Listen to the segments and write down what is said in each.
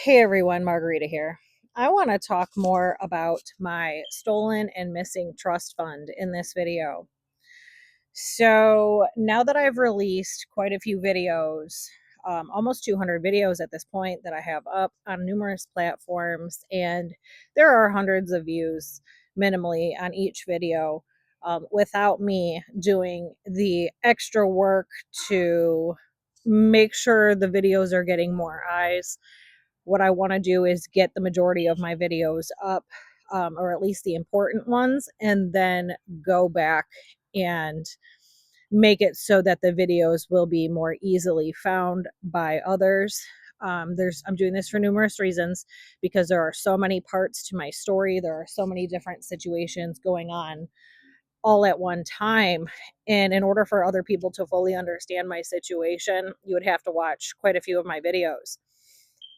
Hey everyone, Margarita here. I want to talk more about my stolen and missing trust fund in this video. So now that I've released quite a few videos, almost 200 videos at this point that I have up on numerous platforms, and there are hundreds of views minimally on each video, without me doing the extra work to make sure the videos are getting more eyes. What I want to do is get the majority of my videos up, or at least the important ones, and then go back and make it so that the videos will be more easily found by others. I'm doing this for numerous reasons because there are so many parts to my story. There are so many different situations going on all at one time. And in order for other people to fully understand my situation, you would have to watch quite a few of my videos.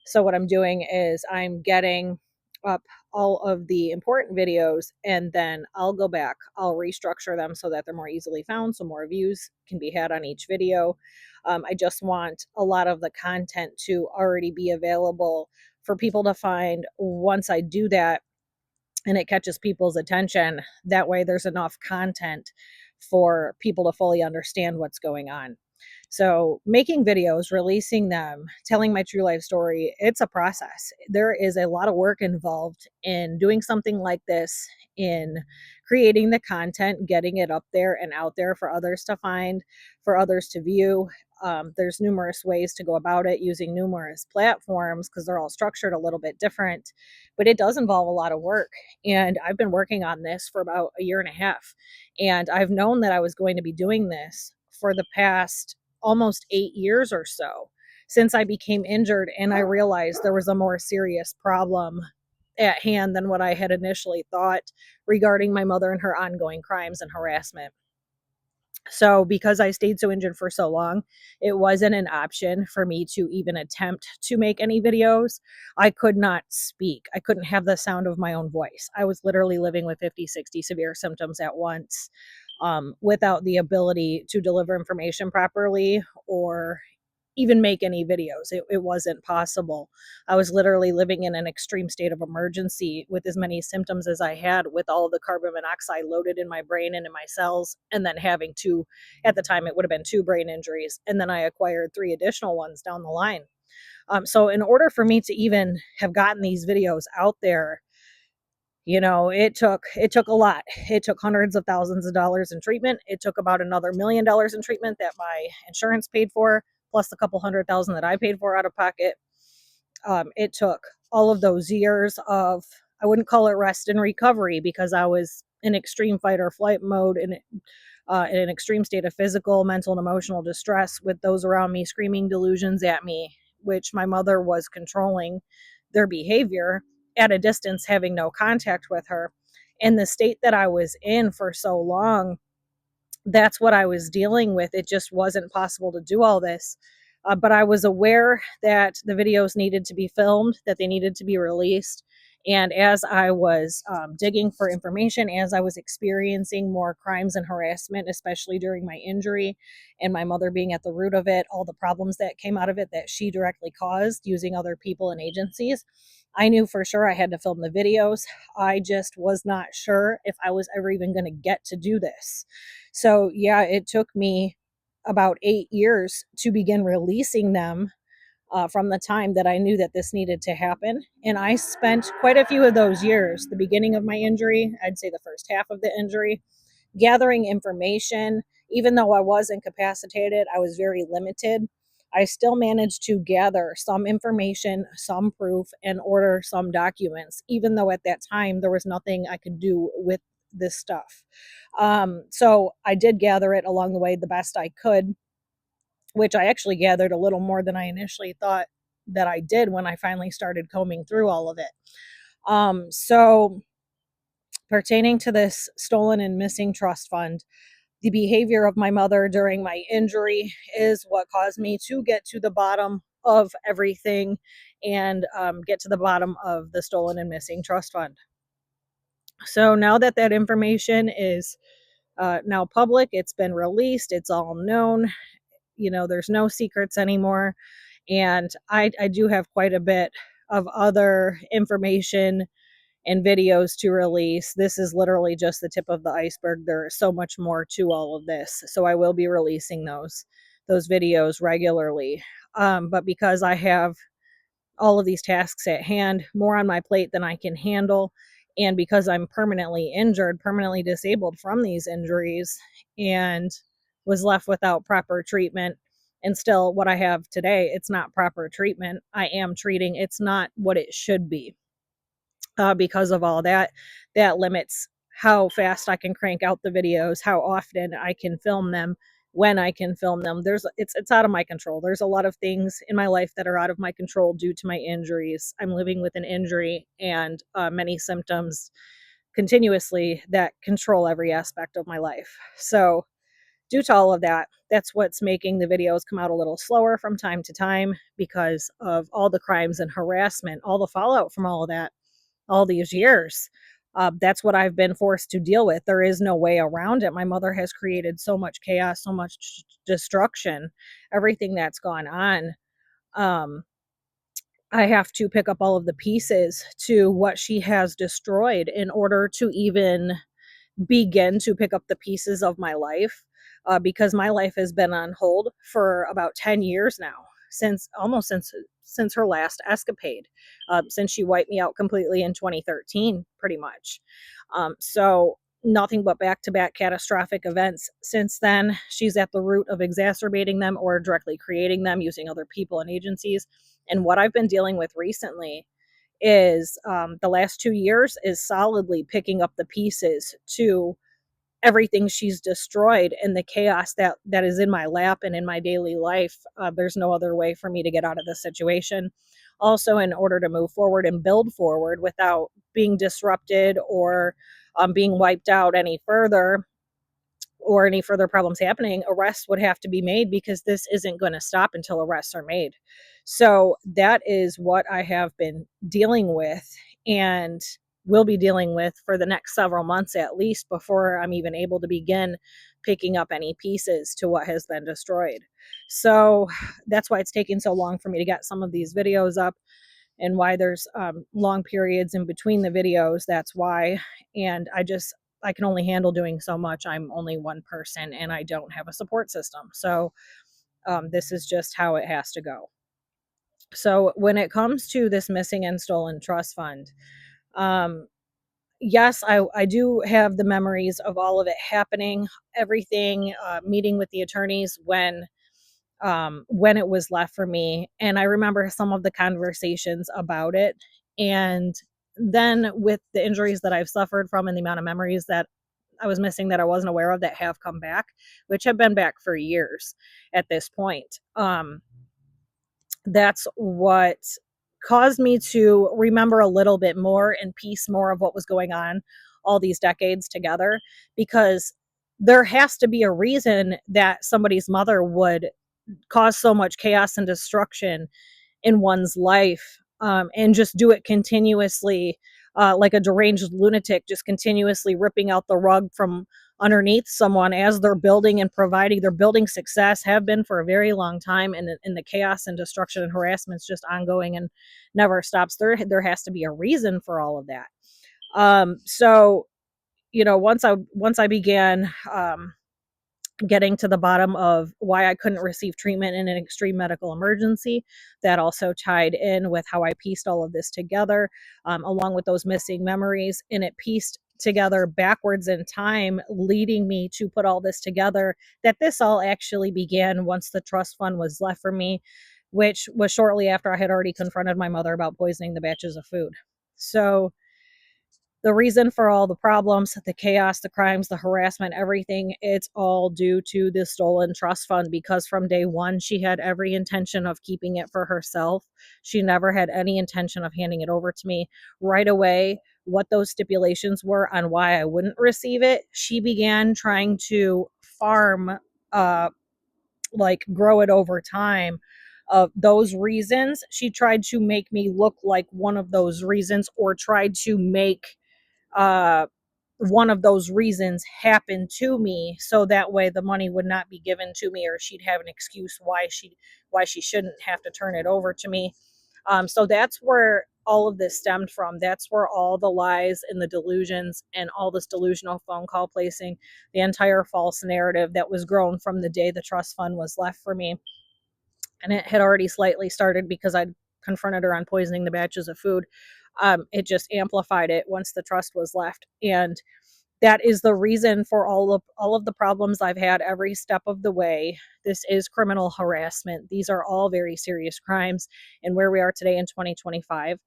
So what I'm doing is I'm getting up all of the important videos, and then I'll go back, I'll restructure them so that they're more easily found, so more views can be had on each video. I just want a lot of the content to already be available for people to find once I do that, and it catches people's attention. That way there's enough content for people to fully understand what's going on. So making videos, releasing them, telling my true life story, it's a process. There is a lot of work involved in doing something like this, in creating the content, getting it up there and out there for others to find, for others to view. There's numerous ways to go about it, using numerous platforms because they're all structured a little bit different, but it does involve a lot of work. And I've been working on this for about a year and a half. And I've known that I was going to be doing this for the past almost 8 years or so, since I became injured and I realized there was a more serious problem at hand than what I had initially thought regarding my mother and her ongoing crimes and harassment. So because I stayed so injured for so long, it wasn't an option for me to even attempt to make any videos. I could not speak. I couldn't have the sound of my own voice. I was literally living with 50, 60 severe symptoms at once, without the ability to deliver information properly or even make any videos. It wasn't possible. I was literally living in an extreme state of emergency with as many symptoms as I had, with all of the carbon monoxide loaded in my brain and in my cells, and then having two, at the time it would have been two brain injuries, and then I acquired three additional ones down the line. So in order for me to even have gotten these videos out there, it took a lot. It took hundreds of thousands of dollars in treatment. It took about another $1 million in treatment that my insurance paid for, plus the couple $100,000 that I paid for out of pocket. It took all of those years of, I wouldn't call it rest and recovery, because I was in extreme fight or flight mode, in an extreme state of physical, mental, and emotional distress, with those around me screaming delusions at me, which my mother was controlling their behavior at a distance, having no contact with her. And the state that I was in for so long, that's what I was dealing with. It just wasn't possible to do all this. But I was aware that the videos needed to be filmed, that they needed to be released. And as I was digging for information, as I was experiencing more crimes and harassment, especially during my injury and my mother being at the root of it, all the problems that came out of it that she directly caused using other people and agencies, I knew for sure I had to film the videos. I just was not sure if I was ever even going to get to do this. So yeah, it took me about 8 years to begin releasing them, from the time that I knew that this needed to happen. And I spent quite a few of those years, the beginning of my injury, I'd say the first half of the injury, gathering information. Even though I was incapacitated, I was very limited. I still managed to gather some information, some proof, and order some documents, even though at that time there was nothing I could do with this stuff. So I did gather it along the way the best I could, which I actually gathered a little more than I initially thought that I did when I finally started combing through all of it. So pertaining to this stolen and missing trust fund, the behavior of my mother during my injury is what caused me to get to the bottom of everything, and get to the bottom of the stolen and missing trust fund. So now that that information is now public, it's been released, it's all known, there's no secrets anymore. And I do have quite a bit of other information and videos to release. This is literally just the tip of the iceberg. There is so much more to all of this. So I will be releasing those videos regularly. But because I have all of these tasks at hand, more on my plate than I can handle, and because I'm permanently injured, permanently disabled from these injuries, and was left without proper treatment, and still what I have today, it's not proper treatment. I am treating, it's not what it should be. Because of all that, that limits how fast I can crank out the videos, how often I can film them, when I can film them. It's out of my control. There's a lot of things in my life that are out of my control due to my injuries. I'm living with an injury and many symptoms continuously that control every aspect of my life. So due to all of that, that's what's making the videos come out a little slower from time to time, because of all the crimes and harassment, all the fallout from all of that, all these years. That's what I've been forced to deal with. There is no way around it. My mother has created so much chaos, so much destruction, everything that's gone on. I have to pick up all of the pieces to what she has destroyed in order to even begin to pick up the pieces of my life, because my life has been on hold for about 10 years now, since her last escapade, since she wiped me out completely in 2013, pretty much. So nothing but back-to-back catastrophic events since then. She's at the root of exacerbating them or directly creating them using other people and agencies. And what I've been dealing with recently is, the last 2 years is solidly picking up the pieces to everything she's destroyed, and the chaos that is in my lap and in my daily life. There's no other way for me to get out of this situation. Also, in order to move forward and build forward without being disrupted or being wiped out any further, or any further problems happening, arrests would have to be made, because this isn't going to stop until arrests are made. So that is what I have been dealing with, and will be dealing with for the next several months at least, before I'm even able to begin picking up any pieces to what has been destroyed. So that's why it's taking so long for me to get some of these videos up, and why there's long periods in between the videos. That's why. And I can only handle doing so much. I'm only one person and I don't have a support system. So this is just how it has to go. So when it comes to this missing and stolen trust fund, um, yes, I do have the memories of all of it happening, everything, meeting with the attorneys when it was left for me. And I remember some of the conversations about it. And then with the injuries that I've suffered from, and the amount of memories that I was missing that I wasn't aware of that have come back, which have been back for years at this point. That's what caused me to remember a little bit more and piece more of what was going on all these decades together, because there has to be a reason that somebody's mother would cause so much chaos and destruction in one's life, and just do it continuously, like a deranged lunatic, just continuously ripping out the rug from underneath someone as they're building and providing. Their building success, have been for a very long time, and the chaos and destruction and harassment is just ongoing and never stops. There has to be a reason for all of that. So once I began getting to the bottom of why I couldn't receive treatment in an extreme medical emergency, that also tied in with how I pieced all of this together, along with those missing memories. And it pieced together backwards in time, leading me to put all this together, that this all actually began once the trust fund was left for me, which was shortly after I had already confronted my mother about poisoning the batches of food. So the reason for all the problems, the chaos, the crimes, the harassment, everything, it's all due to the stolen trust fund, because from day one, she had every intention of keeping it for herself. She never had any intention of handing it over to me. Right away, what those stipulations were on why I wouldn't receive it, she began trying to farm, grow it over time. Of those reasons, she tried to make me look like one of those reasons, or tried to make uh, one of those reasons happen to me, so that way the money would not be given to me, or she'd have an excuse why she shouldn't have to turn it over to me. So that's where all of this stemmed from. That's where all the lies and the delusions and all this delusional phone call placing, the entire false narrative that was grown from the day the trust fund was left for me. And it had already slightly started because I'd confronted her on poisoning the batches of food. It just amplified it once the trust was left. And that is the reason for all of the problems I've had every step of the way. This is criminal harassment. These are all very serious crimes. And where we are today in 2025,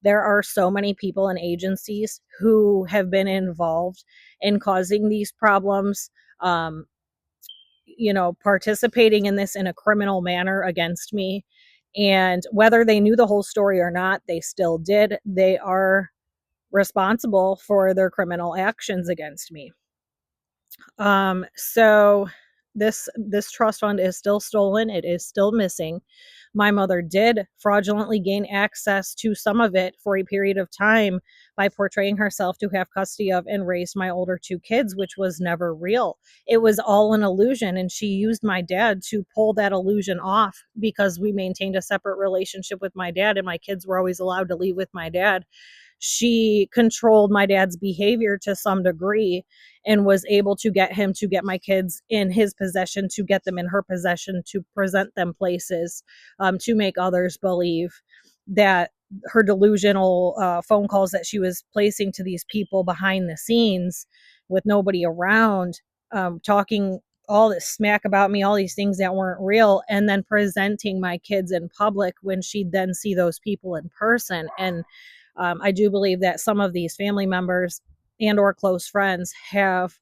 there are so many people and agencies who have been involved in causing these problems, um, participating in this in a criminal manner against me. And whether they knew the whole story or not, they still did. They are responsible for their criminal actions against me. So this trust fund is still stolen. It is still missing. My mother did fraudulently gain access to some of it for a period of time by portraying herself to have custody of and raise my older two kids, which was never real. It was all an illusion, and she used my dad to pull that illusion off because we maintained a separate relationship with my dad, and my kids were always allowed to leave with my dad. She controlled my dad's behavior to some degree and was able to get him to get my kids in his possession, to get them in her possession, to present them places, to make others believe that her delusional phone calls that she was placing to these people behind the scenes with nobody around, talking all this smack about me, all these things that weren't real, and then presenting my kids in public when she'd then see those people in person. And I do believe that some of these family members and or close friends have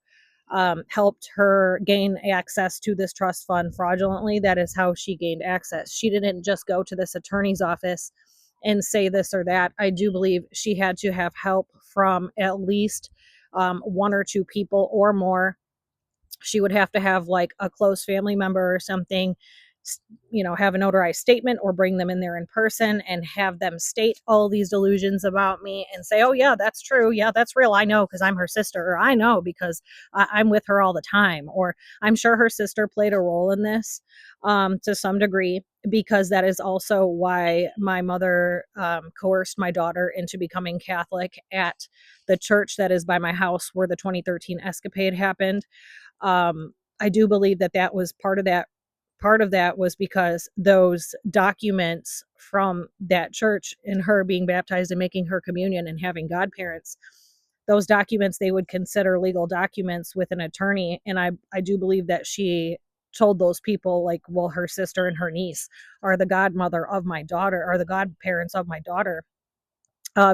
helped her gain access to this trust fund fraudulently. That is how she gained access. She didn't just go to this attorney's office and say this or that. I do believe she had to have help from at least one or two people or more. She would have to have like a close family member or something, have a notarized statement or bring them in there in person and have them state all these delusions about me and say, oh yeah, that's true, yeah, that's real, I know because I'm her sister, or I know because I'm with her all the time, or I'm sure her sister played a role in this to some degree, because that is also why my mother coerced my daughter into becoming Catholic at the church that is by my house where the 2013 escapade happened. I do believe that that was part of that. Part of that was because those documents from that church and her being baptized and making her communion and having godparents, those documents they would consider legal documents with an attorney. And I do believe that she told those people, like, well, her sister and her niece are the godmother of my daughter, are the godparents of my daughter,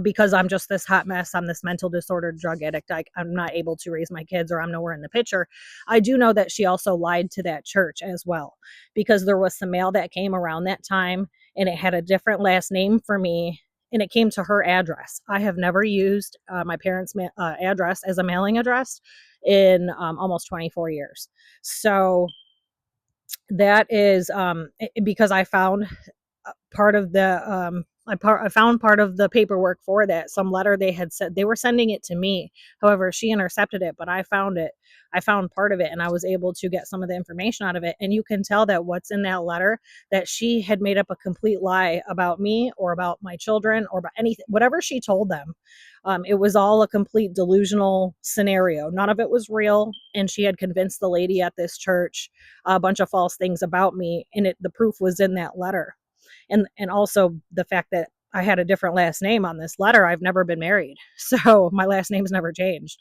because I'm just this hot mess. I'm this mental disordered drug addict. I'm not able to raise my kids, or I'm nowhere in the picture. I do know that she also lied to that church as well, because there was some mail that came around that time and it had a different last name for me, and it came to her address. I have never used my parents' address as a mailing address in almost 24 years. So that is because I found part of the I found part of the paperwork for that, some letter they had said they were sending it to me. However, she intercepted it, but I found it. I found part of it, and I was able to get some of the information out of it. And you can tell that what's in that letter, that she had made up a complete lie about me or about my children or about anything, whatever she told them. It was all a complete delusional scenario. None of it was real, and she had convinced the lady at this church a bunch of false things about me, and the proof was in that letter. And also the fact that I had a different last name on this letter. I've never been married, so my last name's never changed.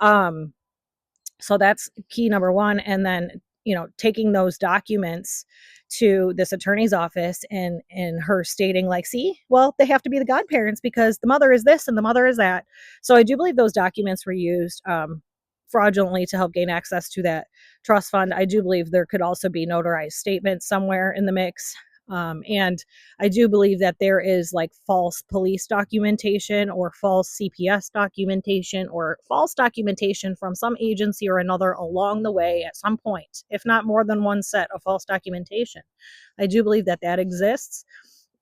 So that's key number one. And then, taking those documents to this attorney's office and her stating, like, see, well, they have to be the godparents because the mother is this and the mother is that. So I do believe those documents were used fraudulently to help gain access to that trust fund. I do believe there could also be notarized statements somewhere in the mix. And I do believe that there is like false police documentation or false CPS documentation or false documentation from some agency or another along the way at some point, if not more than one set of false documentation. I do believe that that exists.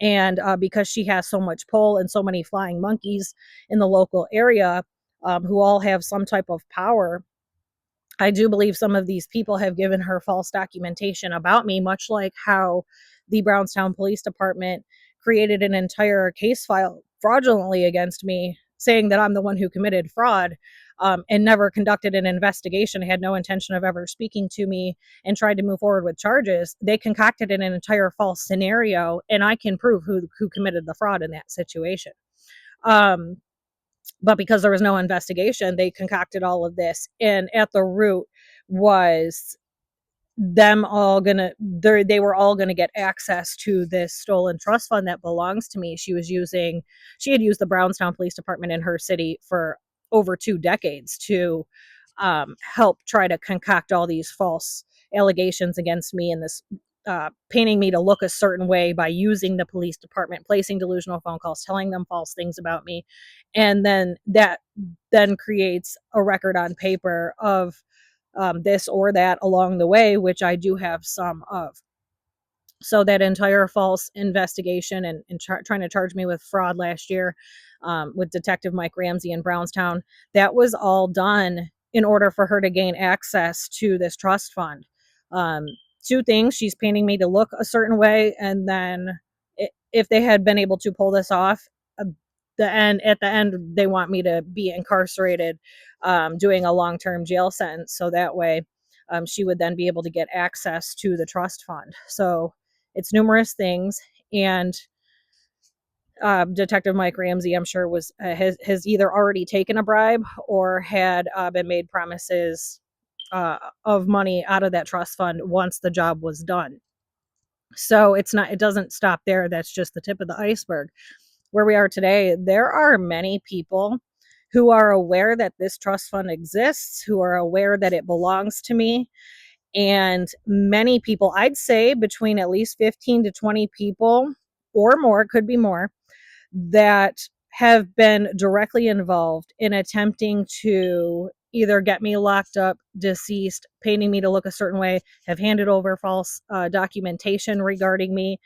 And because she has so much pull and so many flying monkeys in the local area who all have some type of power, I do believe some of these people have given her false documentation about me, much like how the Brownstown Police Department created an entire case file fraudulently against me, saying that I'm the one who committed fraud, and never conducted an investigation, had no intention of ever speaking to me, and tried to move forward with charges. They concocted an entire false scenario, and I can prove who committed the fraud in that situation. But because there was no investigation, they concocted all of this, and at the root was them all gonna they were all gonna get access to this stolen trust fund that belongs to me. She had used the Brownstown Police Department in her city for over 2 decades to help try to concoct all these false allegations against me, and this painting me to look a certain way by using the police department, placing delusional phone calls, telling them false things about me, and then that then creates a record on paper of this or that along the way, which I do have some of. So that entire false investigation and trying to charge me with fraud last year, with Detective Mike Ramsey in Brownstown, that was all done in order for her to gain access to this trust fund. Um, Two things: she's painting me to look a certain way, and then if they had been able to pull this off, at the end they want me to be incarcerated, doing a long-term jail sentence, so that way she would then be able to get access to the trust fund. So it's numerous things, and Detective Mike Ramsey, I'm sure, has either already taken a bribe or had been made promises of money out of that trust fund once the job was done. So it doesn't stop there. That's just the tip of the iceberg. Where we are today, there are many people who are aware that this trust fund exists, who are aware that it belongs to me. And many people, I'd say between at least 15 to 20 people or more, could be more, that have been directly involved in attempting to either get me locked up, deceased, painting me to look a certain way, have handed over false documentation regarding me,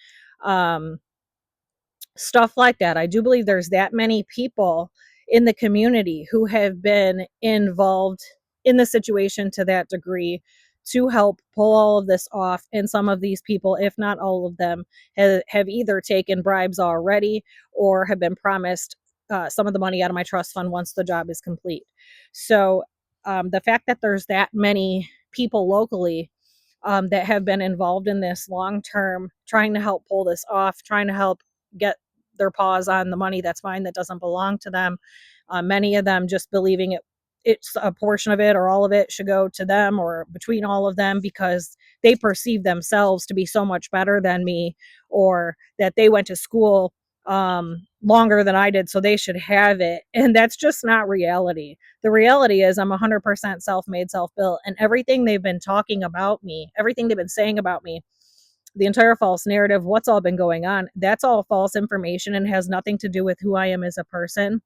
stuff like that. I do believe there's that many people in the community who have been involved in the situation to that degree to help pull all of this off. And some of these people, if not all of them, have either taken bribes already or have been promised some of the money out of my trust fund once the job is complete. So the fact that there's that many people locally that have been involved in this long term, trying to help pull this off, trying to help get their paws on the money that's mine that doesn't belong to them. Many of them just believing it's a portion of it or all of it should go to them or between all of them because they perceive themselves to be so much better than me, or that they went to school longer than I did, so they should have it. And that's just not reality. The reality is I'm 100% self-made, self-built, and everything they've been talking about me, everything they've been saying about me, the entire false narrative, what's all been going on, that's all false information and has nothing to do with who I am as a person.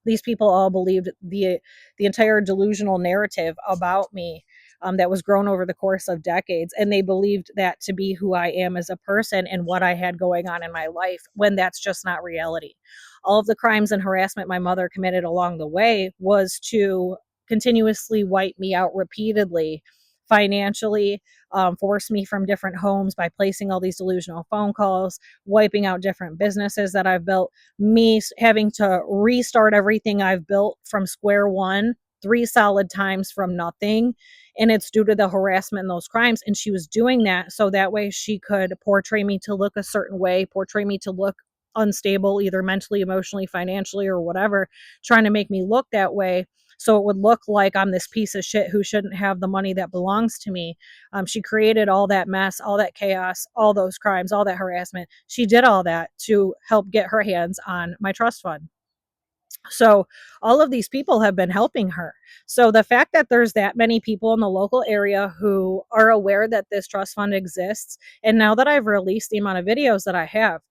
These people all believed the entire delusional narrative about me that was grown over the course of decades, and they believed that to be who I am as a person and what I had going on in my life, when that's just not reality. All of the crimes and harassment my mother committed along the way was to continuously wipe me out repeatedly, financially, force me from different homes by placing all these delusional phone calls, wiping out different businesses that I've built, me having to restart everything I've built from square one 3 solid times from nothing. And it's due to the harassment and those crimes. And she was doing that so that way she could portray me to look a certain way, portray me to look unstable, either mentally, emotionally, financially, or whatever, trying to make me look that way. So it would look like I'm this piece of shit who shouldn't have the money that belongs to me. She created all that mess, all that chaos, all those crimes, all that harassment. She did all that to help get her hands on my trust fund. So all of these people have been helping her. So the fact that there's that many people in the local area who are aware that this trust fund exists, and now that I've released the amount of videos that I have,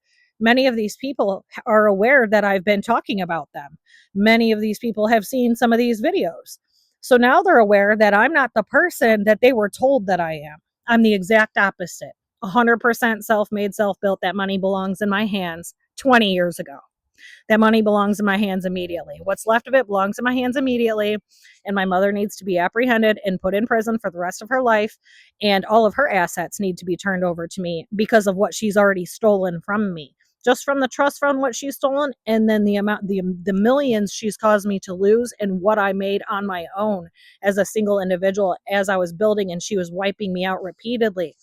many of these people are aware that I've been talking about them. Many of these people have seen some of these videos. So now they're aware that I'm not the person that they were told that I am. I'm the exact opposite. 100% self-made, self-built. That money belongs in my hands 20 years ago. That money belongs in my hands immediately. What's left of it belongs in my hands immediately. And my mother needs to be apprehended and put in prison for the rest of her life. And all of her assets need to be turned over to me because of what she's already stolen from me. just from the trust fund, what she's stolen, and then the millions she's caused me to lose, and what I made on my own as a single individual as I was building, and she was wiping me out repeatedly.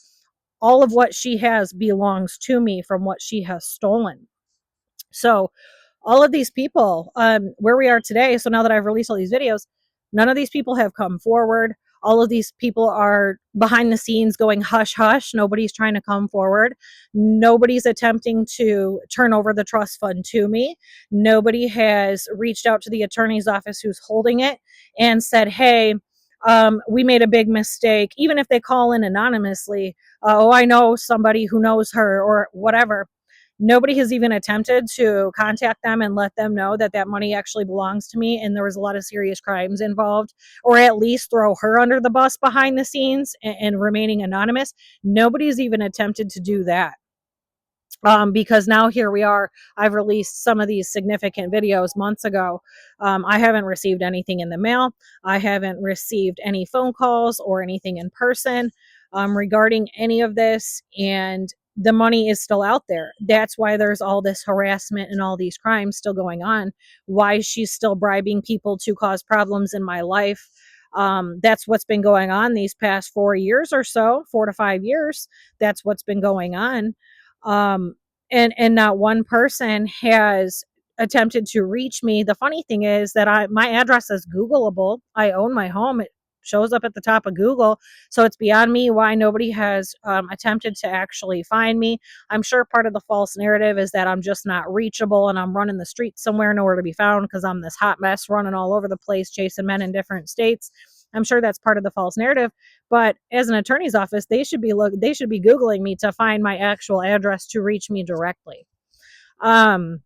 All of what she has belongs to me from what she has stolen. So all of these people, where we are today, so now that I've released all these videos, none of these people have come forward. All of these people are behind the scenes going hush hush. Nobody's trying to come forward. Nobody's attempting to turn over the trust fund to me. Nobody has reached out to the attorney's office who's holding it and said, hey, we made a big mistake. Even if they call in anonymously, oh, I know somebody who knows her or whatever. Nobody has even attempted to contact them and let them know that that money actually belongs to me and there was a lot of serious crimes involved, or at least throw her under the bus behind the scenes and remaining anonymous. Nobody's even attempted to do that. Because now here we are. I've released some of these significant videos months ago. I haven't received anything in the mail. I haven't received any phone calls or anything in person regarding any of this. And the money is still out there. That's why there's all this harassment and all these crimes still going on. Why she's still bribing people to cause problems in my life. That's what's been going on these past 4 years or so, 4 to 5 years. That's what's been going on. um and not one person has attempted to reach me. The funny thing is that my address is Googleable. I own my home. It shows up at the top of Google. So it's beyond me why nobody has attempted to actually find me. I'm sure part of the false narrative is that I'm just not reachable and I'm running the streets somewhere, nowhere to be found, because I'm this hot mess running all over the place chasing men in different states. I'm sure that's part of the false narrative. But as an attorney's office, they should be Googling me to find my actual address to reach me directly. Um,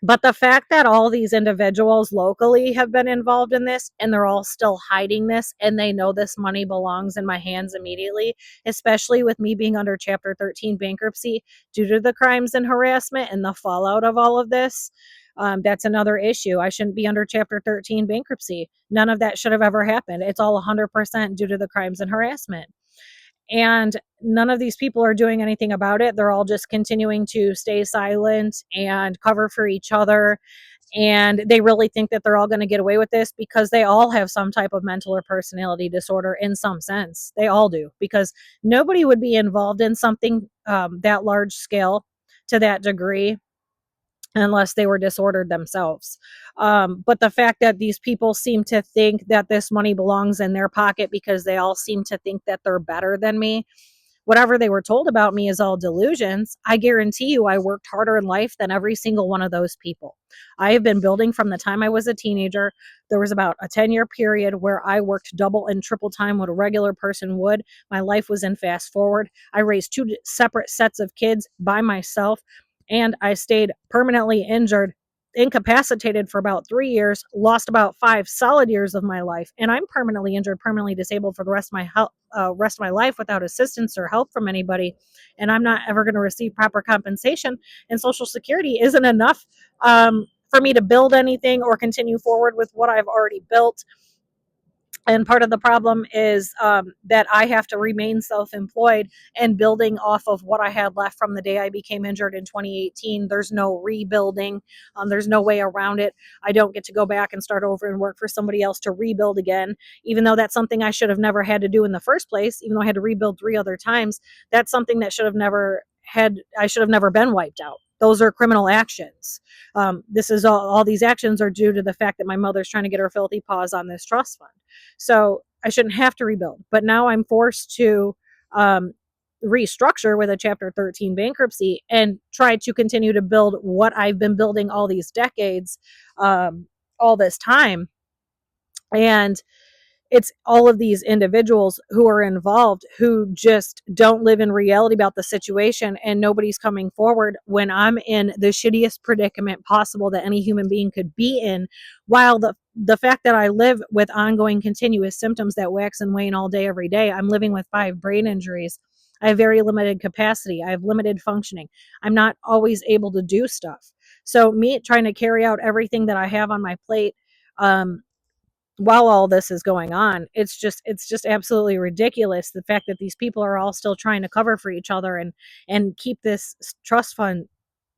but the fact that all these individuals locally have been involved in this and they're all still hiding this and they know this money belongs in my hands immediately, especially with me being under Chapter 13 bankruptcy due to the crimes and harassment and the fallout of all of this, that's another issue. I shouldn't be under Chapter 13 bankruptcy. None of that should have ever happened. It's all 100% due to the crimes and harassment. And none of these people are doing anything about it. They're all just continuing to stay silent and cover for each other. And they really think that they're all going to get away with this because they all have some type of mental or personality disorder in some sense. They all do, because nobody would be involved in something that large scale to that degree unless they were disordered themselves. But the fact that these people seem to think that this money belongs in their pocket because they all seem to think that they're better than me, whatever they were told about me is all delusions. I guarantee you I worked harder in life than every single one of those people. I have been building from the time I was a teenager. There was about a 10-year period where I worked double and triple time what a regular person would. My life was in fast forward. I raised two separate sets of kids by myself, and I stayed permanently injured, incapacitated for about 3 years, lost about 5 solid years of my life, and I'm permanently injured, permanently disabled for the rest of my life without assistance or help from anybody. And I'm not ever going to receive proper compensation. And Social Security isn't enough for me to build anything or continue forward with what I've already built. And part of the problem is that I have to remain self-employed and building off of what I had left from the day I became injured in 2018. There's no rebuilding. There's no way around it. I don't get to go back and start over and work for somebody else to rebuild again, even though that's something I should have never had to do in the first place. Even though I had to rebuild 3 other times, that's something that I should have never been wiped out. Those are criminal actions. This is all these actions are due to the fact that my mother's trying to get her filthy paws on this trust fund. So I shouldn't have to rebuild. But now I'm forced to restructure with a Chapter 13 bankruptcy and try to continue to build what I've been building all these decades, all this time. And it's all of these individuals who are involved who just don't live in reality about the situation, and nobody's coming forward when I'm in the shittiest predicament possible that any human being could be in, while the fact that I live with ongoing continuous symptoms that wax and wane all day every day. I'm living with 5 brain injuries. I have very limited capacity. I have limited functioning. I'm not always able to do stuff. So me trying to carry out everything that I have on my plate, while all this is going on, it's just absolutely ridiculous, the fact that these people are all still trying to cover for each other and keep this trust fund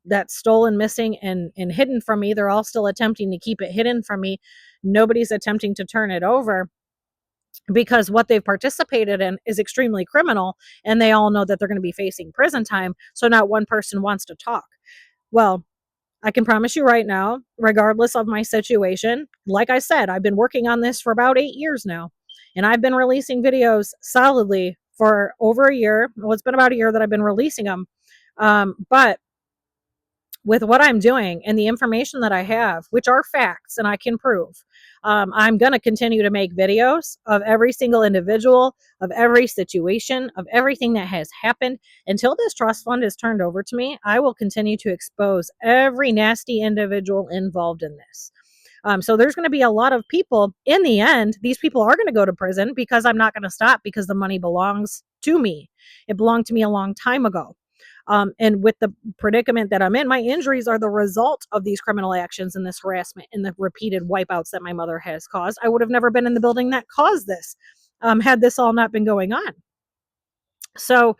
that's stolen, missing, and hidden from me. They're all still attempting to keep it hidden from me. Nobody's attempting to turn it over because what they've participated in is extremely criminal, and they all know that they're going to be facing prison time. So not one person wants to talk. Well, I can promise you right now, regardless of my situation, like I said, I've been working on this for about 8 years now, and I've been releasing videos solidly for over a year. Well, it's been about a year that I've been releasing them. But with what I'm doing and the information that I have, which are facts and I can prove, I'm going to continue to make videos of every single individual, of every situation, of everything that has happened until this trust fund is turned over to me. I will continue to expose every nasty individual involved in this. So there's going to be a lot of people. In the end, these people are going to go to prison because I'm not going to stop, because the money belongs to me. It belonged to me a long time ago. And with the predicament that I'm in, my injuries are the result of these criminal actions and this harassment and the repeated wipeouts that my mother has caused. I would have never been in the building that caused this, had this all not been going on. So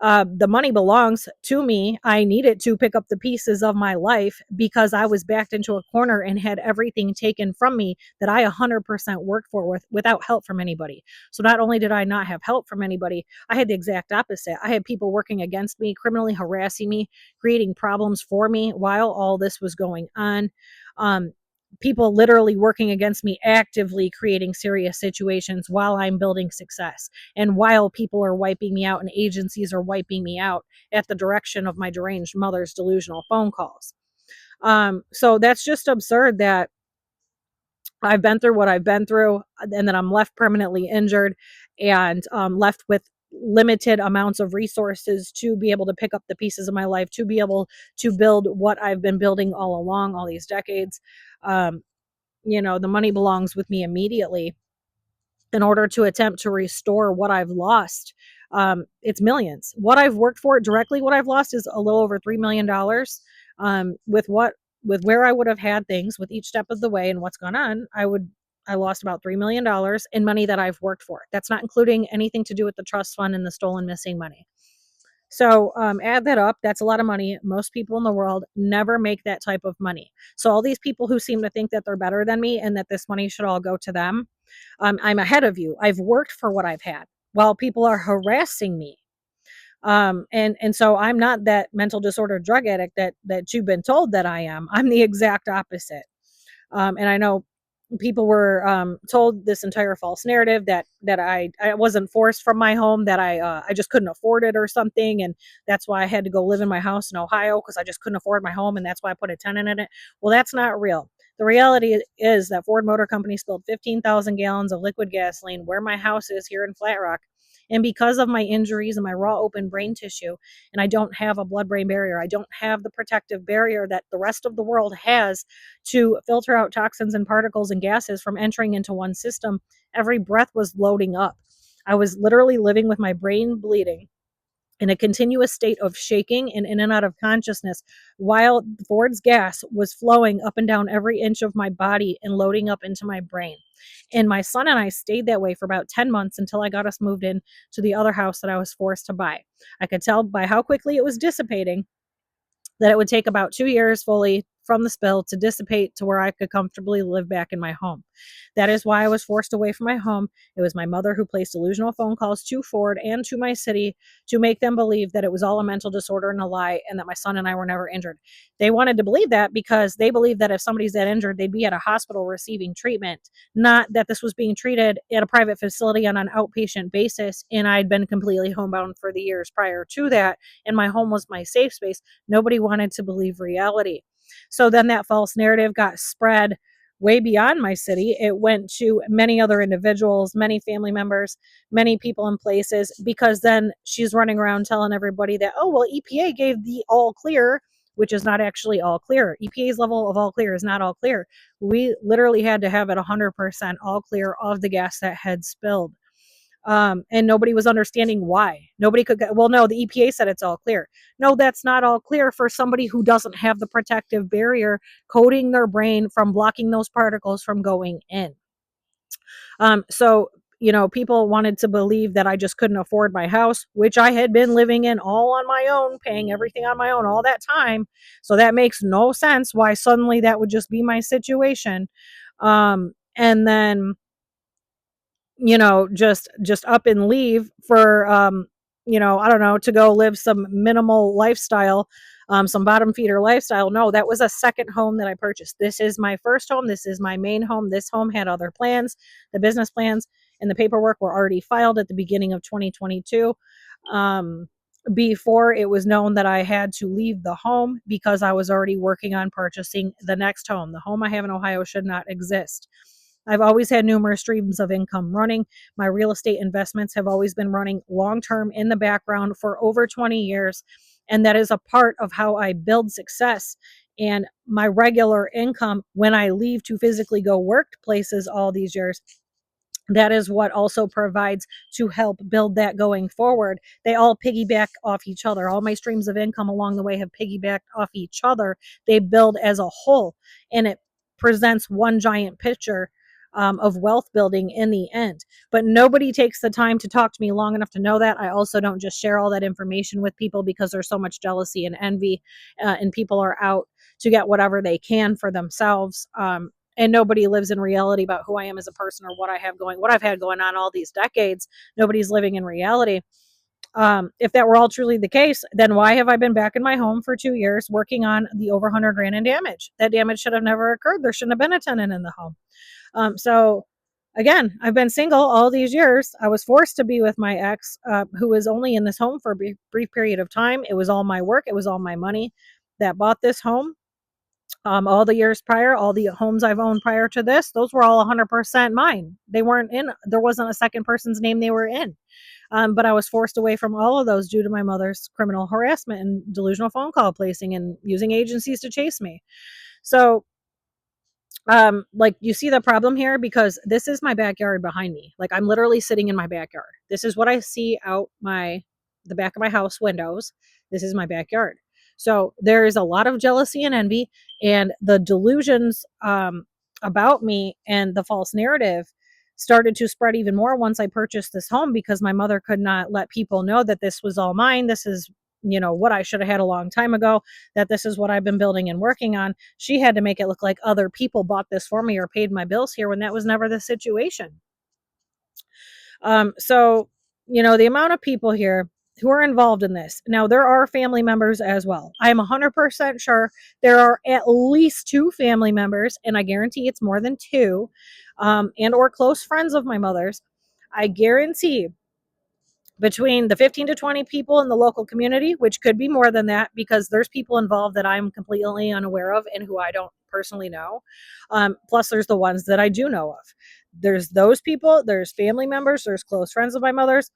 the money belongs to me. I needed to pick up the pieces of my life because I was backed into a corner and had everything taken from me that I 100% worked for without help from anybody. So not only did I not have help from anybody, I had the exact opposite. I had people working against me, criminally harassing me, creating problems for me while all this was going on. People literally working against me, actively creating serious situations while I'm building success. And while people are wiping me out and agencies are wiping me out at the direction of my deranged mother's delusional phone calls. So that's just absurd that I've been through what I've been through, and then I'm left permanently injured and left with limited amounts of resources to be able to pick up the pieces of my life, to be able to build what I've been building all along, all these decades. Um, the money belongs with me immediately in order to attempt to restore what I've lost. It's millions. What I've worked for directly, what I've lost is a little over $3 million. With where I would have had things with each step of the way and what's gone on, I lost about $3 million in money that I've worked for. That's not including anything to do with the trust fund and the stolen missing money. So add that up. That's a lot of money. Most people in the world never make that type of money. So all these people who seem to think that they're better than me and that this money should all go to them, I'm ahead of you. I've worked for what I've had while people are harassing me. And so I'm not that mental disorder drug addict that you've been told that I am. I'm the exact opposite. And I know people were told this entire false narrative that I wasn't forced from my home, that I just couldn't afford it or something, and that's why I had to go live in my house in Ohio because I just couldn't afford my home, and that's why I put a tenant in it. Well, that's not real. The reality is that Ford Motor Company spilled 15,000 gallons of liquid gasoline where my house is here in Flat Rock. And because of my injuries and my raw open brain tissue, and I don't have a blood-brain barrier, I don't have the protective barrier that the rest of the world has to filter out toxins and particles and gases from entering into one system, every breath was loading up. I was literally living with my brain bleeding in a continuous state of shaking and in and out of consciousness while Ford's gas was flowing up and down every inch of my body and loading up into my brain. And my son and I stayed that way for about 10 months until I got us moved in to the other house that I was forced to buy. I could tell by how quickly it was dissipating that it would take about 2 years fully from the spill to dissipate to where I could comfortably live back in my home. That is why I was forced away from my home. It was my mother who placed delusional phone calls to Ford and to my city to make them believe that it was all a mental disorder and a lie and that my son and I were never injured. They wanted to believe that because they believe that if somebody's that injured, they'd be at a hospital receiving treatment, not that this was being treated at a private facility on an outpatient basis. And I'd been completely homebound for the years prior to that, and my home was my safe space. Nobody wanted to believe reality. So then that false narrative got spread way beyond my city. It went to many other individuals, many family members, many people in places, because then she's running around telling everybody that, oh, well, EPA gave the all clear, which is not actually all clear. EPA's level of all clear is not all clear. We literally had to have it 100% all clear of the gas that had spilled. And nobody was understanding why. Nobody could get, well, no, the EPA said it's all clear. No, that's not all clear for somebody who doesn't have the protective barrier coating their brain from blocking those particles from going in. So people wanted to believe that I just couldn't afford my house, which I had been living in all on my own, paying everything on my own all that time. So that makes no sense why suddenly that would just be my situation. And then just up and leave for I don't know, to go live some minimal lifestyle, some bottom feeder lifestyle. No, that was a second home that I purchased. This is my first home. This is my main home. This home had other plans. The business plans and the paperwork were already filed at the beginning of 2022, before it was known that I had to leave the home, because I was already working on purchasing the next home. The home I have in Ohio should not exist. I've always had numerous streams of income running. My real estate investments have always been running long term in the background for over 20 years. And that is a part of how I build success. And my regular income when I leave to physically go work places all these years, that is what also provides to help build that going forward. They all piggyback off each other. All my streams of income along the way have piggybacked off each other. They build as a whole, and it presents one giant picture, of wealth building in the end. But nobody takes the time to talk to me long enough to know that. I also don't just share all that information with people because there's so much jealousy and envy, and people are out to get whatever they can for themselves. And nobody lives in reality about who I am as a person or what I've had going on all these decades. Nobody's living in reality. If that were all truly the case, then why have I been back in my home for 2 years working on the over 100 grand in damage? That damage should have never occurred. There shouldn't have been a tenant in the home. So again, I've been single all these years. I was forced to be with my ex, who was only in this home for a brief period of time. It was all my work. It was all my money that bought this home. All the years prior, all the homes I've owned prior to this, those were all 100% mine. There wasn't a second person's name they were in. But I was forced away from all of those due to my mother's criminal harassment and delusional phone call placing and using agencies to chase me. So, like, you see the problem here, because this is my backyard behind me. Like, I'm literally sitting in my backyard. This is what I see out the back of my house windows. This is my backyard. So there is a lot of jealousy and envy, and the delusions, about me, and the false narrative started to spread even more once I purchased this home, because my mother could not let people know that this was all mine. This is, what I should have had a long time ago, that this is what I've been building and working on. She had to make it look like other people bought this for me or paid my bills here, when that was never the situation. So, the amount of people here who are involved in this. Now, there are family members as well. I am 100% sure there are at least 2 family members, and I guarantee it's more than 2, and or close friends of my mother's. I guarantee between the 15 to 20 people in the local community, which could be more than that, because there's people involved that I'm completely unaware of and who I don't personally know. Plus, there's the ones that I do know of. There's those people, there's family members, there's close friends of my mother's,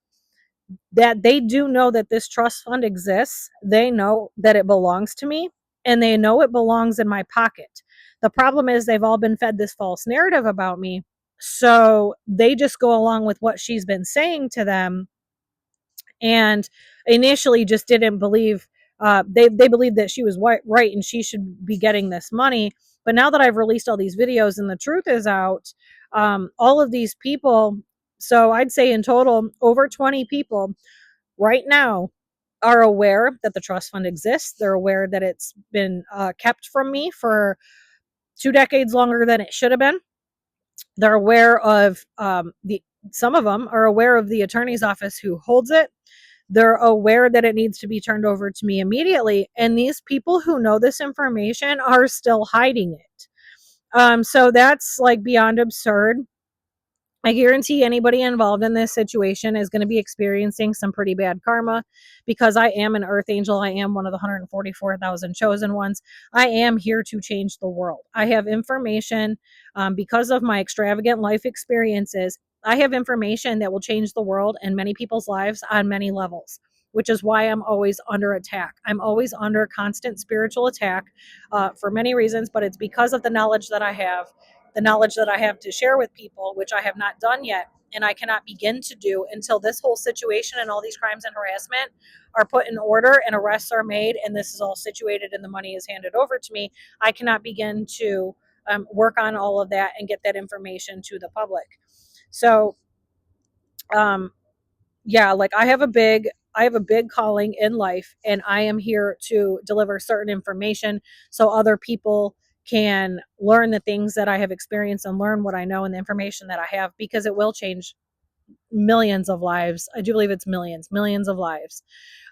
that they do know that this trust fund exists. They know that it belongs to me, and they know it belongs in my pocket. The problem is they've all been fed this false narrative about me. So they just go along with what she's been saying to them, and initially just didn't believe, they believed that she was right and she should be getting this money. But now that I've released all these videos and the truth is out, all of these people, so I'd say in total over 20 people right now, are aware that the trust fund exists. They're aware that it's been, kept from me for 2 decades longer than it should have been. They're aware of, some of them are aware of the attorney's office who holds it. They're aware that it needs to be turned over to me immediately. And these people who know this information are still hiding it. So that's like beyond absurd. I guarantee anybody involved in this situation is going to be experiencing some pretty bad karma, because I am an earth angel. I am one of the 144,000 chosen ones. I am here to change the world. I have information, because of my extravagant life experiences. I have information that will change the world and many people's lives on many levels, which is why I'm always under attack. I'm always under constant spiritual attack, for many reasons, but it's because of the knowledge that I have to share with people, which I have not done yet, and I cannot begin to do until this whole situation and all these crimes and harassment are put in order and arrests are made and this is all situated and the money is handed over to me. I cannot begin to, work on all of that and get that information to the public. So Um, yeah, like I have a big calling in life, and I am here to deliver certain information so other people can learn the things that I have experienced and learn what I know and the information that I have, because it will change millions of lives. I do believe it's millions of lives.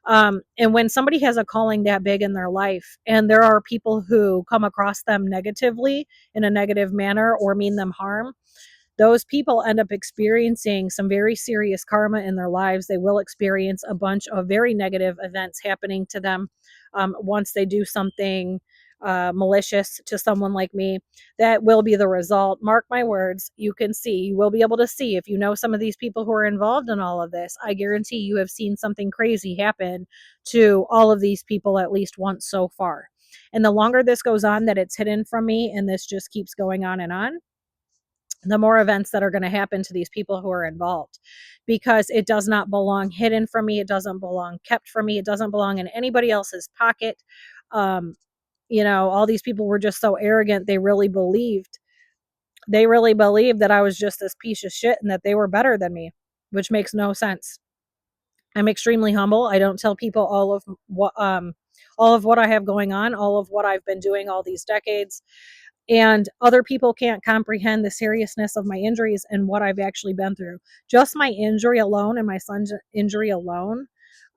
And when somebody has a calling that big in their life, and there are people who come across them negatively in a negative manner or mean them harm, those people end up experiencing some very serious karma in their lives. They will experience a bunch of very negative events happening to them once they do something malicious to someone like me. That will be the result. Mark my words. You can see, you will be able to see if you know some of these people who are involved in all of this. I guarantee you have seen something crazy happen to all of these people at least once so far. And the longer this goes on, that it's hidden from me, and this just keeps going on, the more events that are going to happen to these people who are involved, because it does not belong hidden from me. It doesn't belong kept from me. It doesn't belong in anybody else's pocket. Um, all these people were just so arrogant. They really believed that I was just this piece of shit and that they were better than me, which makes no sense. I'm extremely humble. I don't tell people all of what I have going on, all of what I've been doing all these decades, and other people can't comprehend the seriousness of my injuries and what I've actually been through. Just my injury alone and my son's injury alone,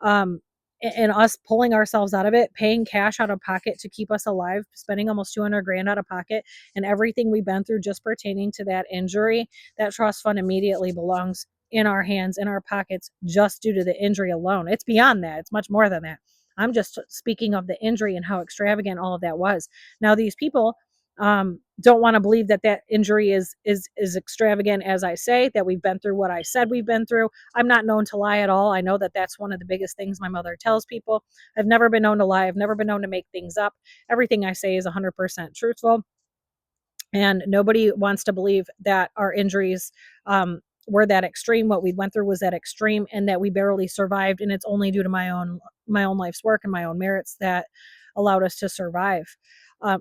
um, and us pulling ourselves out of it, paying cash out of pocket to keep us alive, spending almost 200 grand out of pocket, and everything we've been through just pertaining to that injury, that trust fund immediately belongs in our hands, in our pockets, just due to the injury alone. It's beyond that. It's much more than that. I'm just speaking of the injury and how extravagant all of that was. Now, these people don't want to believe that that injury is extravagant, as I say, that we've been through what I said we've been through. I'm not known to lie at all. I know that that's one of the biggest things my mother tells people. I've never been known to lie. I've never been known to make things up. Everything I say is 100% truthful, and nobody wants to believe that our injuries were that extreme. What we went through was that extreme, and that we barely survived, and it's only due to my own life's work and my own merits that allowed us to survive.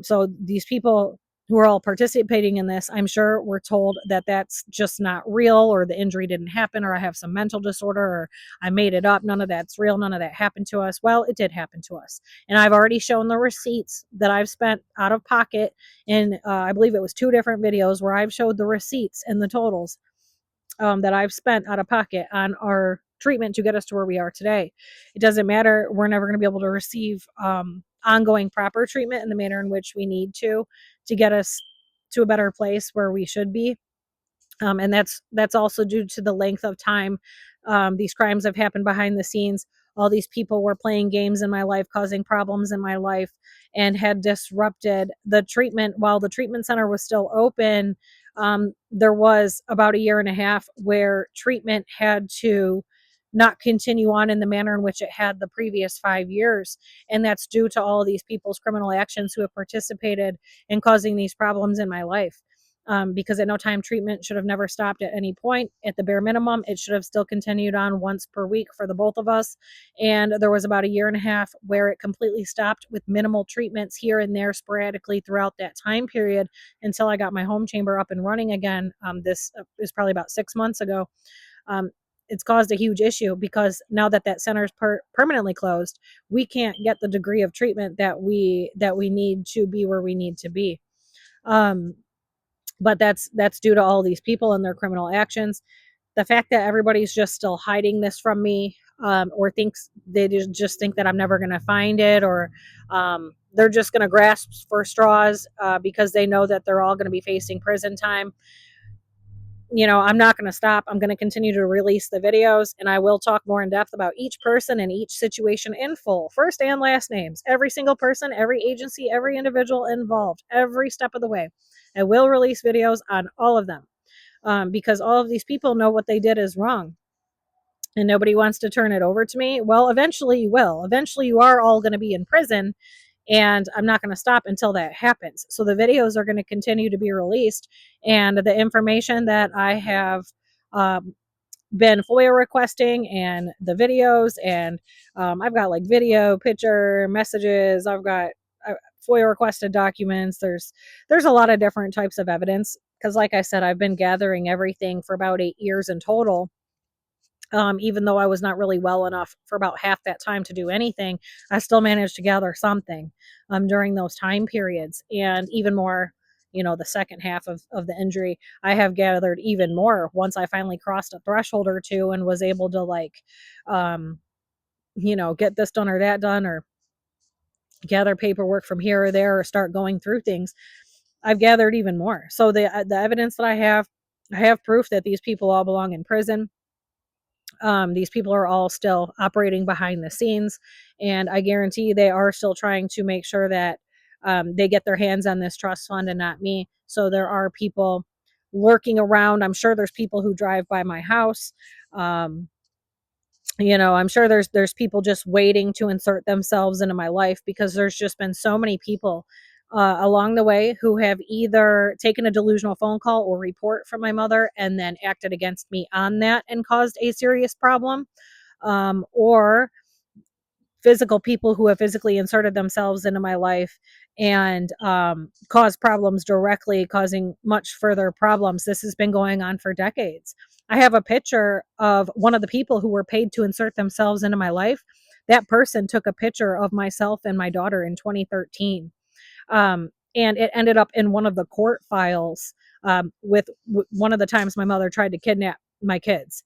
So these people who are all participating in this, I'm sure were told that that's just not real, or the injury didn't happen, or I have some mental disorder, or I made it up. None of that's real. None of that happened to us. Well, it did happen to us. And I've already shown the receipts that I've spent out of pocket in, I believe it was 2 different videos where I've showed the receipts and the totals that I've spent out of pocket on our treatment to get us to where we are today. It doesn't matter. We're never going to be able to receive ongoing proper treatment in the manner in which we need to get us to a better place where we should be. And that's also due to the length of time these crimes have happened behind the scenes. All these people were playing games in my life, causing problems in my life, and had disrupted the treatment. While the treatment center was still open, there was about a year and a half where treatment had to not continue on in the manner in which it had the previous 5 years. And that's due to all of these people's criminal actions who have participated in causing these problems in my life. Because at no time treatment should have never stopped at any point. At the bare minimum, it should have still continued on once per week for the both of us. And there was about a year and a half where it completely stopped, with minimal treatments here and there sporadically throughout that time period, until I got my home chamber up and running again. This is probably about 6 months ago. Um, it's caused a huge issue, because now that that center is permanently closed, we can't get the degree of treatment that we need to be where we need to be. Um, but that's due to all these people and their criminal actions. The fact that everybody's just still hiding this from me, or thinks they just think that I'm never going to find it, or they're just going to grasp for straws because they know that they're all going to be facing prison time. I'm not going to stop. I'm going to continue to release the videos, and I will talk more in depth about each person and each situation in full, first and last names, every single person, every agency, every individual involved, every step of the way. I will release videos on all of them, because all of these people know what they did is wrong, and nobody wants to turn it over to me. Well, eventually you will. Eventually you are all going to be in prison, and I'm not going to stop until that happens. So the videos are going to continue to be released, and the information that I have um, been FOIA requesting, and the videos, and I've got like video, picture, messages. I've got FOIA requested documents. There's a lot of different types of evidence, because, like I said, I've been gathering everything for about 8 years in total. Even though I was not really well enough for about half that time to do anything, I still managed to gather something during those time periods. And even more, the second half of the injury, I have gathered even more once I finally crossed a threshold or two and was able to um, get this done or that done, or gather paperwork from here or there, or start going through things. I've gathered even more. So the evidence that I have proof that these people all belong in prison. These people are all still operating behind the scenes, and I guarantee they are still trying to make sure that they get their hands on this trust fund and not me. So there are people lurking around. I'm sure there's people who drive by my house. Um, I'm sure there's people just waiting to insert themselves into my life, because there's just been so many people along the way who have either taken a delusional phone call or report from my mother and then acted against me on that and caused a serious problem, or physical people who have physically inserted themselves into my life and caused problems directly, causing much further problems. This has been going on for decades. I have a picture of one of the people who were paid to insert themselves into my life. That person took a picture of myself and my daughter in 2013. And it ended up in one of the court files with one of the times my mother tried to kidnap my kids.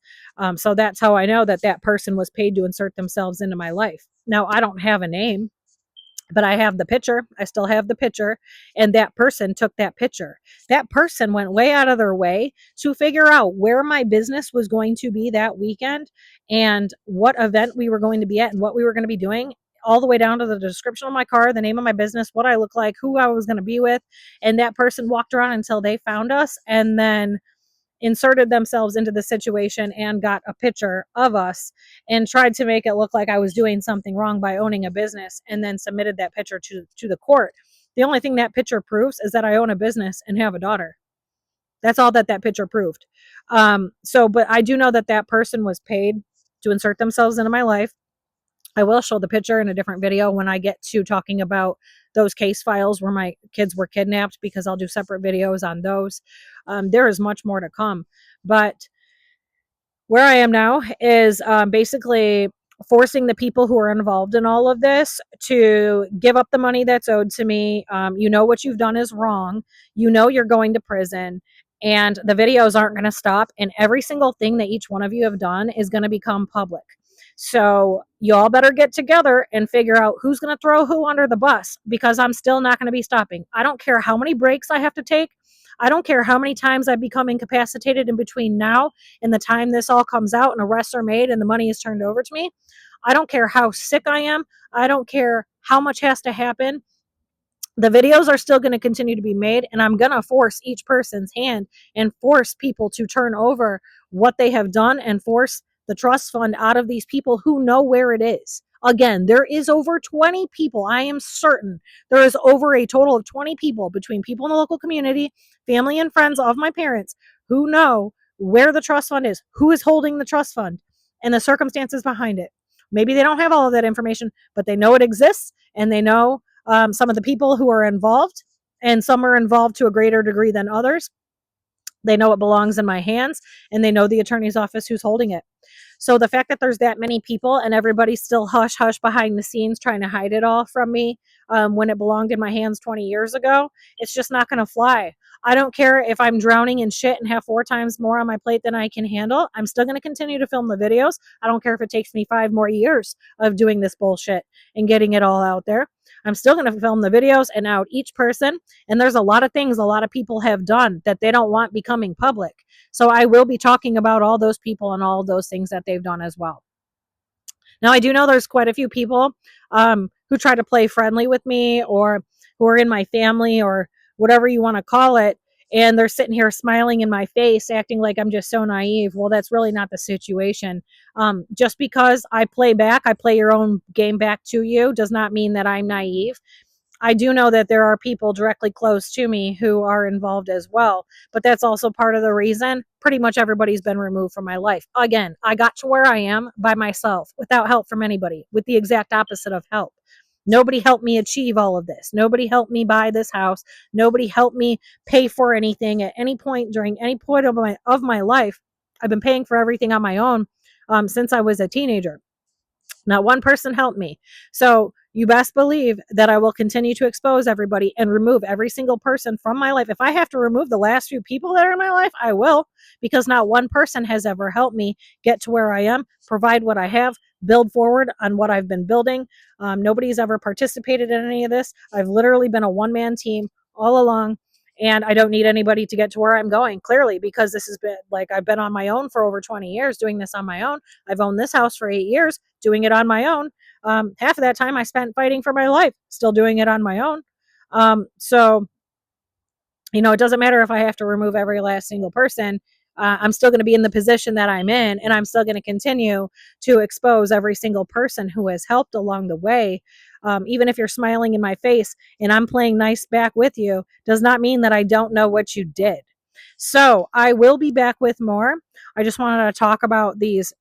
So that's how I know that that person was paid to insert themselves into my life. Now, I don't have a name, but I have the picture. I still have the picture. And that person took that picture. That person went way out of their way to figure out where my business was going to be that weekend and what event we were going to be at and what we were going to be doing, all the way down to the description of my car, the name of my business, what I look like, who I was going to be with. And that person walked around until they found us, and then inserted themselves into the situation and got a picture of us and tried to make it look like I was doing something wrong by owning a business, and then submitted that picture to the court. The only thing that picture proves is that I own a business and have a daughter. That's all that that picture proved. But I do know that that person was paid to insert themselves into my life. I will show the picture in a different video when I get to talking about those case files where my kids were kidnapped, because I'll do separate videos on those. There is much more to come. But where I am now is basically forcing the people who are involved in all of this to give up the money that's owed to me. What you've done is wrong. You're going to prison, and the videos aren't going to stop. And every single thing that each one of you have done is going to become public. So y'all better get together and figure out who's going to throw who under the bus, because I'm still not going to be stopping. I don't care how many breaks I have to take. I don't care how many times I become incapacitated in between now and the time this all comes out and arrests are made and the money is turned over to me. I don't care how sick I am. I don't care how much has to happen. The videos are still going to continue to be made, and I'm going to force each person's hand and force people to turn over what they have done and force the trust fund out of these people who know where it is. Again, there is over 20 people. I am certain there is over a total of 20 people, between people in the local community, family and friends of my parents, who know where the trust fund is, who is holding the trust fund, and the circumstances behind it. Maybe they don't have all of that information, but they know it exists, and they know some of the people who are involved, and some are involved to a greater degree than others. They know it belongs in my hands, and they know the attorney's office who's holding it. So the fact that there's that many people and everybody's still hush hush behind the scenes trying to hide it all from me, when it belonged in my hands 20 years ago, it's just not going to fly. I don't care if I'm drowning in shit and have 4 times more on my plate than I can handle. I'm still going to continue to film the videos. I don't care if it takes me 5 more years of doing this bullshit and getting it all out there. I'm still going to film the videos and out each person. And there's a lot of things a lot of people have done that they don't want becoming public. So I will be talking about all those people and all those things that they've done as well. Now, I do know there's quite a few people who try to play friendly with me, or who are in my family, or whatever you want to call it. And they're sitting here smiling in my face, acting like I'm just so naive. Well, that's really not the situation. Just because I play your own game back to you, does not mean that I'm naive. I do know that there are people directly close to me who are involved as well, but that's also part of the reason pretty much everybody's been removed from my life. Again, I got to where I am by myself, without help from anybody, with the exact opposite of help. Nobody helped me achieve all of this. Nobody helped me buy this house. Nobody helped me pay for anything at any point during any point of my life. I've been paying for everything on my own since I was a teenager. Not one person helped me. So you best believe that I will continue to expose everybody and remove every single person from my life. If I have to remove the last few people that are in my life, I will, because not one person has ever helped me get to where I am, provide what I have, build forward on what I've been building. Nobody's ever participated in any of this. I've literally been a one-man team all along. And I don't need anybody to get to where I'm going, clearly, because this has been like I've been on my own for over 20 years doing this on my own. I've owned this house for 8 years doing it on my own. Half of that time I spent fighting for my life, still doing it on my own. So, it doesn't matter if I have to remove every last single person. I'm still going to be in the position that I'm in, and I'm still going to continue to expose every single person who has helped along the way. Even if you're smiling in my face and I'm playing nice back with you, does not mean that I don't know what you did. So I will be back with more. I just wanted to talk about these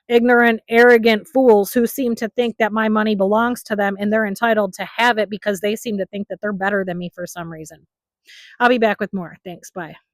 ignorant, arrogant fools who seem to think that my money belongs to them and they're entitled to have it because they seem to think that they're better than me for some reason. I'll be back with more. Thanks. Bye.